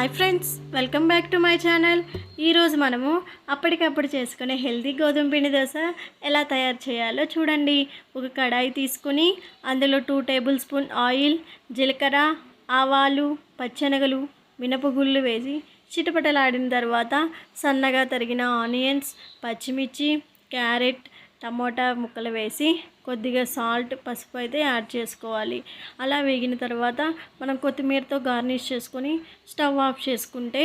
Hi friends, welcome back to my channel. ఈరోజు మనము అప్పటికప్పుడు చేసుకునే హెల్తీ గోధుమ పిండి దోశ ఎలా తయారు చేయాలో చూడండి. ఒక కడాయి తీసుకుని అందులో 2 టేబుల్ స్పూన్ ఆయిల్, జీలకర్ర, ఆవాలు, పచ్చెనగలు, మినపగుళ్ళు వేసి చిటపటలాడిన తర్వాత సన్నగా తరిగిన ఆనియన్స్, పచ్చిమిర్చి, క్యారెట్, టమోటా ముక్కలు వేసి కొద్దిగా సాల్ట్, పసుపు అయితే యాడ్ చేసుకోవాలి. అలా వేగిన తర్వాత మనం కొత్తిమీరతో గార్నిష్ చేసుకొని స్టవ్ ఆఫ్ చేసుకుంటే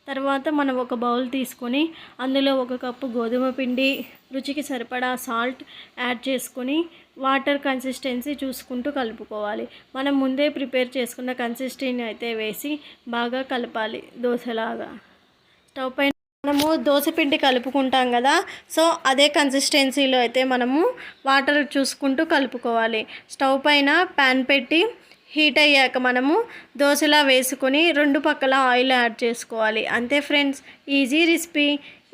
తర్వాత మనం ఒక బౌల్ తీసుకొని అందులో 1 కప్పు గోధుమ పిండి, రుచికి సరిపడా సాల్ట్ యాడ్ చేసుకొని వాటర్ కన్సిస్టెన్సీ చూసుకుంటూ కలుపుకోవాలి. మనం ముందే ప్రిపేర్ చేసుకున్న కన్సిస్టెన్సీ అయితే వేసి బాగా కలపాలి. దోశలాగా స్టవ్ పైన మనము దోసపిండి కలుపుకుంటాం కదా, సో అదే కన్సిస్టెన్సీలో అయితే మనము వాటర్ చూసుకుంటూ కలుపుకోవాలి. స్టవ్ పైన ప్యాన్ పెట్టి హీట్ అయ్యాక మనము దోశలా వేసుకొని 2 పక్కల ఆయిల్ యాడ్ చేసుకోవాలి. అంతే ఫ్రెండ్స్, ఈజీ రెసిపీ.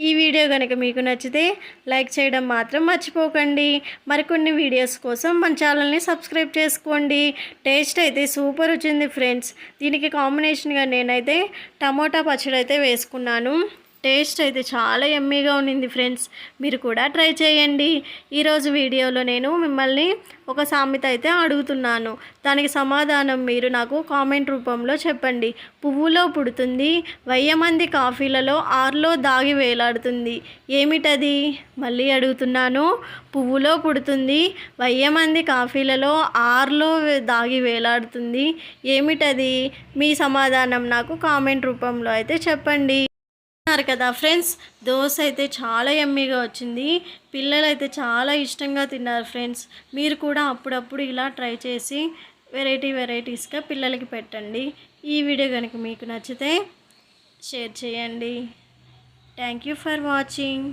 ఈ వీడియో కనుక మీకు నచ్చితే లైక్ చేయడం మాత్రం మర్చిపోకండి. మరికొన్ని వీడియోస్ కోసం మన ఛానల్ని సబ్స్క్రైబ్ చేసుకోండి. టేస్ట్ అయితే సూపర్ వచ్చింది ఫ్రెండ్స్. దీనికి కాంబినేషన్గా నేనైతే టమోటా పచ్చడి అయితే వేసుకున్నాను. టేస్ట్ అయితే చాలా యమ్మీగా ఉన్నింది ఫ్రెండ్స్. మీరు కూడా ట్రై చేయండి. ఈరోజు వీడియోలో నేను మిమ్మల్ని ఒక సామెత అయితే అడుగుతున్నాను. దానికి సమాధానం మీరు నాకు కామెంట్ రూపంలో చెప్పండి. పువ్వులో పుడుతుంది, 1000 మంది కాఫీలలో 6లో దాగి వేలాడుతుంది. ఏమిటది? మళ్ళీ అడుగుతున్నాను. పువ్వులో పుడుతుంది, 1000 మంది కాఫీలలో 6లో దాగి వేలాడుతుంది. ఏమిటది? మీ సమాధానం నాకు కామెంట్ రూపంలో అయితే చెప్పండి. కదా ఫ్రెండ్స్, దోశ అయితే చాలా యమ్మీగా వచ్చింది. పిల్లలు అయితే చాలా ఇష్టంగా తిన్నారు ఫ్రెండ్స్. మీరు కూడా అప్పుడప్పుడు ఇలా ట్రై చేసి వెరైటీస్గా పిల్లలకి పెట్టండి. ఈ వీడియో కనుక మీకు నచ్చితే షేర్ చేయండి. Thank you for watching.